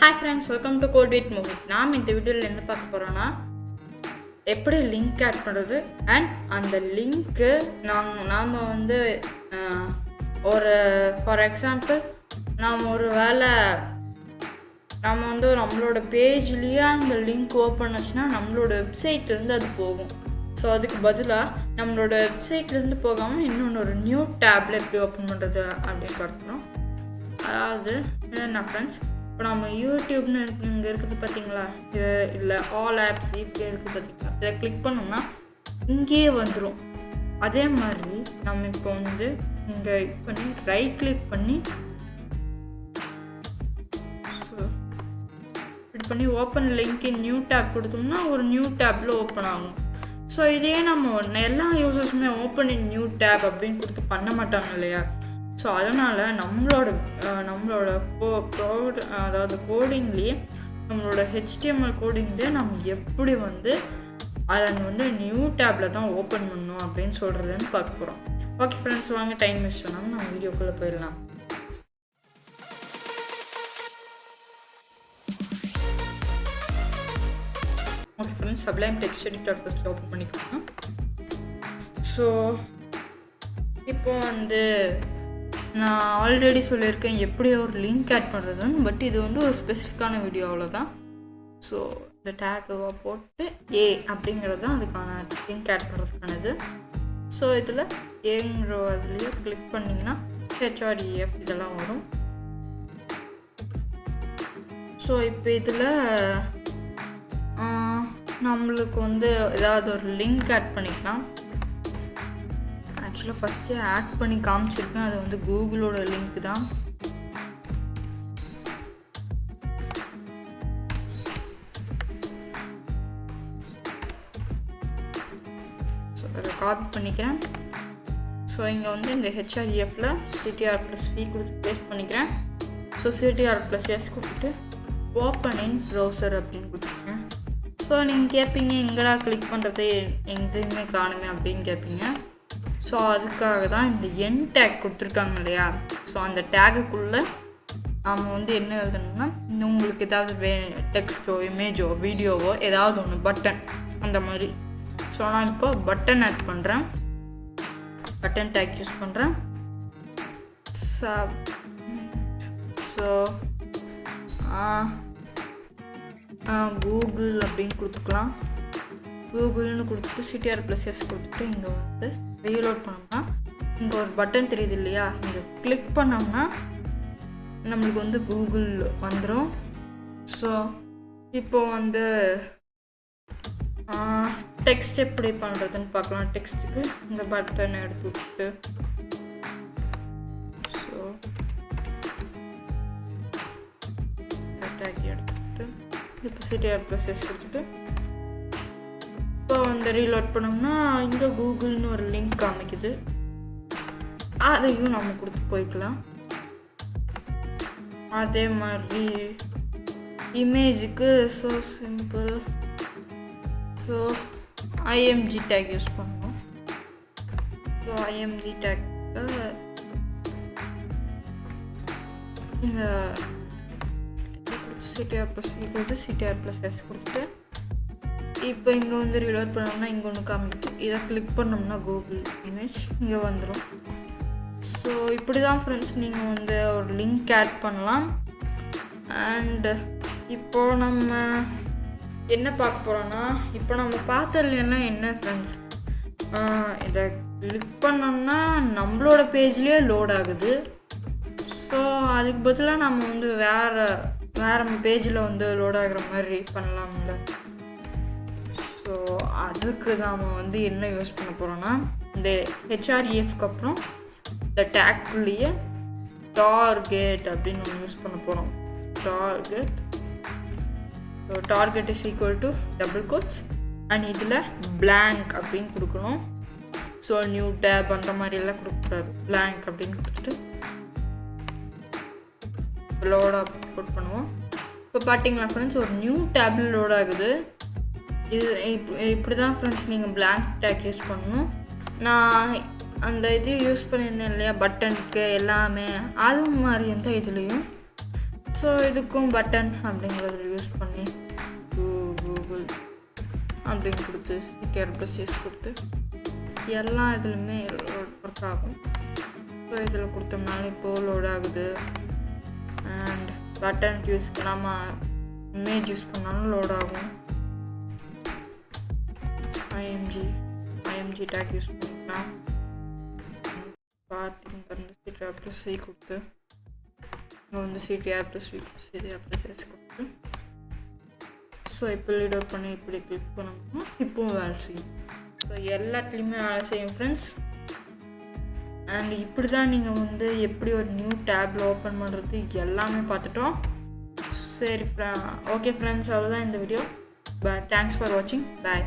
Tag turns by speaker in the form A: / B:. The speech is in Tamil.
A: Hi friends, welcome to Code with Mohit. நாம் இந்த வீடியோவில் என்ன பார்க்க போகிறோன்னா எப்படி லிங்க் ஆட் பண்ணுறது அண்ட் அந்த லிங்க்கு நாம் வந்து ஒரு ஃபார் எக்ஸாம்பிள் நாம் ஒரு வேலை நம்ம வந்து நம்மளோட பேஜ்லேயே அந்த லிங்க் ஓப்பன் ஆச்சுன்னா நம்மளோட வெப்சைட்லேருந்து அது போகும். ஸோ அதுக்கு பதிலாக நம்மளோட வெப்சைட்லேருந்து போகாமல் இன்னொன்று ஒரு நியூ டேப்பில் எப்படி ஓப்பன் பண்ணுறது அப்படின்னு பார்க்குறோம். அதாவது என்ன ஃப்ரெண்ட்ஸ், இப்போ நம்ம யூடியூப்னு இங்கே இருக்குது பார்த்தீங்களா, இது இல்லை ஆல் ஆப்ஸ் இப்படி இருக்குது பார்த்தீங்களா, இதை கிளிக் பண்ணோம்னா இங்கேயே வந்துடும். அதே மாதிரி நம்ம இப்போ வந்து இங்கே பண்ணி ரைட் கிளிக் பண்ணி ஸோ இப்படி பண்ணி open link in new tab கொடுத்தோம்னா ஒரு நியூ டேப்பில் ஓப்பன் ஆகும். ஸோ இதே நம்ம எல்லா யூசர்ஸுமே ஓப்பன் இன் நியூ டேப் அப்படின்னு கொடுத்து பண்ண மாட்டாங்க இல்லையா. ஸோ அதனால் நம்மளோட அதாவது கோடிங்லேயே நம்மளோட HTML கோடிங்லேயே நம்ம எப்படி வந்து அதை வந்து நியூ டேப்பில் தான் ஓப்பன் பண்ணணும் அப்படின்னு சொல்கிறதுன்னு பார்க்க போகிறோம். ஓகே ஃப்ரெண்ட்ஸ், வாங்க டைம் வேஸ்ட் பண்ணாமல் நம்ம வீடியோக்குள்ளே போயிடலாம். Okay friends, sublime text editor first open பண்ணிக்கோங்க. ஸோ இப்போ வந்து நான் ஆல்ரெடி சொல்லியிருக்கேன் எப்படி ஒரு லிங்க் ஆட் பண்ணுறதுன்னு. பட் இது வந்து ஒரு ஸ்பெசிஃபிக்கான வீடியோ அவ்வளோதான். ஸோ இந்த டேக்கை போட்டு அப்படிங்கிறது தான் அதுக்கான லிங்க் ஆட் பண்ணுறதுக்கானது. ஸோ இதில் ஏங்கிற அதுலேயே கிளிக் பண்ணிங்கன்னா HREF இதெல்லாம் வரும். ஸோ இப்போ இதில் நம்மளுக்கு வந்து ஏதாவது ஒரு லிங்க் ஆட் பண்ணிக்கலாம். ஆக்சுவலாக ஃபஸ்ட்டு ஆட் பண்ணி காமிச்சிருக்கேன், அது வந்து கூகுளோட லிங்க் தான். ஸோ அதை காப்பி பண்ணிக்கிறேன். ஸோ இங்கே வந்து இந்த HREFல CTR+V கொடுத்து பேஸ்ட் பண்ணிக்கிறேன். ஸோ CTR+S கொடுத்துட்டு ஓப்பன் இன் ப்ரௌசர் அப்படின்னு கொடுத்துருக்கேன். ஸோ நீங்கள் கேட்பீங்க எங்கடா கிளிக் பண்ணுறது எங்கேயுமே காணுமே அப்படின்னு கேட்பீங்க. ஸோ அதுக்காக தான் இந்த என் டேக் கொடுத்துருக்காங்க இல்லையா. ஸோ அந்த டேகுக்குள்ளே நாம் வந்து என்ன எழுதணும்னா உங்களுக்கு ஏதாவது டெக்ஸ்ட்டோ இமேஜோ வீடியோவோ ஏதாவது ஒன்று பட்டன் அந்த மாதிரி. ஸோ நான் இப்போ பட்டன் ஆட் பண்ணுறேன், பட்டன் டேக் யூஸ் பண்ணுறேன். ஸோ கூகுள் அப்படின்னு கொடுத்துக்கலாம். கூகுள்னு கொடுத்துட்டு CTR+S கொடுத்துட்டு இங்கே வந்து ரீலோட் பண்ணோம்னா இங்கே ஒரு பட்டன் தெரியுது இல்லையா, இங்கே கிளிக் பண்ணோம்னா நம்மளுக்கு வந்து கூகுள் வந்துடும். ஸோ இப்போ வந்து டெக்ஸ்ட் எப்படி பண்ணுறதுன்னு பார்க்கலாம். டெக்ஸ்ட்டுக்கு இந்த பட்டனை எடுத்து விட்டு ஸோ டேக் எடுத்துட்டு இப்போ CTR+S கொடுத்துட்டு இப்போ வந்து ரீலோட் பண்ணோம்னா இங்கே கூகுள்னு ஒரு லிங்க் காமிக்குது, அதையும் நம்ம கொடுத்து போய்க்கலாம். அதே மாதிரி இமேஜுக்கு so simple. So IMG tag use பண்ணணும். ஸோ IMG டேக் இந்த CTR+S கொடுத்துட்டு இப்போ இங்கே வந்து ரீலோட் பண்ணோம்னா இங்கே ஒன்று காமிக்கும், இதை கிளிக் பண்ணோம்னா கூகுள் இமேஜ் இங்கே வந்துடும். ஸோ இப்படி தான் ஃப்ரெண்ட்ஸ் நீங்கள் வந்து ஒரு லிங்க் ஆட் பண்ணலாம். அண்டு இப்போது நம்ம என்ன பார்க்க போகிறோன்னா, இப்போ நம்ம பார்த்ததுலாம் என்ன ஃப்ரெண்ட்ஸ், இதை கிளிக் பண்ணோம்னா நம்மளோட பேஜ்லேயே லோட் ஆகுது. ஸோ அதுக்கு பதிலாக நம்ம வந்து வேறு பேஜில் வந்து லோட் ஆகிற மாதிரி பண்ணலாம்ல. ஸோ அதுக்கு நாம் வந்து என்ன யூஸ் பண்ண போகிறோன்னா இந்த HREFக்கு அப்புறம் இந்த டேக்குள்ளேயே டார்கெட் அப்படின்னு ஒன்று யூஸ் பண்ண போகிறோம். Target is equal to double quotes and இதில் blank அப்படின்னு கொடுக்கணும். ஸோ நியூ டேப் அந்த மாதிரிலாம் கொடுக்கக்கூடாது, blank அப்படின்னு கொடுத்துட்டு லோடாக போட் பண்ணுவோம். இப்போ பார்த்தீங்களா ஃப்ரெண்ட்ஸ், ஒரு நியூ டேப்பில் லோட் ஆகுது. இது இப்படி தான் ஃப்ரெண்ட்ஸ் நீங்கள் blank டேக் யூஸ் பண்ணணும். நான் அந்த இது யூஸ் பண்ணியிருந்தேன் இல்லையா பட்டனுக்கு எல்லாமே, அது மாதிரி இருந்தால் இதுலேயும் ஸோ இதுக்கும் பட்டன் அப்படிங்கிறத யூஸ் பண்ணி கூகுள் அப்படின்னு கொடுத்து சிடிஆர் ப்ளஸ் எஸ் கொடுத்து எல்லா இதுலையுமே ஒர்க் ஆகும். ஸோ இதில் கொடுத்தோம்னால இப்போது லோட் ஆகுது. அண்ட் பட்டன் யூஸ் பண்ணாமல் இமேஜ் யூஸ் பண்ணாலும் லோட் ஆகும். ஐஎம்ஜி டேக் யூஸ் பண்ணிக்கலாம். பார்த்தீங்கன்னா சிடிஆர் ப்ளஸ் சி கொடுத்து இங்கே வந்து CTR plus V CTR plus S கொடுத்து ஸோ இப்போ லீட் அவுட் பண்ணி இப்படி கிளிக் பண்ணோம்னா இப்போவும் வேலை செய்யும். ஸோ எல்லாத்துலேயுமே வேலை செய்யும் ஃப்ரெண்ட்ஸ். அண்ட் இப்படி தான் நீங்கள் வந்து எப்படி ஒரு நியூ டேப்பில் ஓப்பன் பண்ணுறது எல்லாமே பார்த்துட்டோம். சரி ஓகே ஃப்ரெண்ட்ஸ், அவ்வளோதான் இந்த வீடியோ. பட் தேங்க்ஸ் ஃபார் வாட்சிங். பாய்.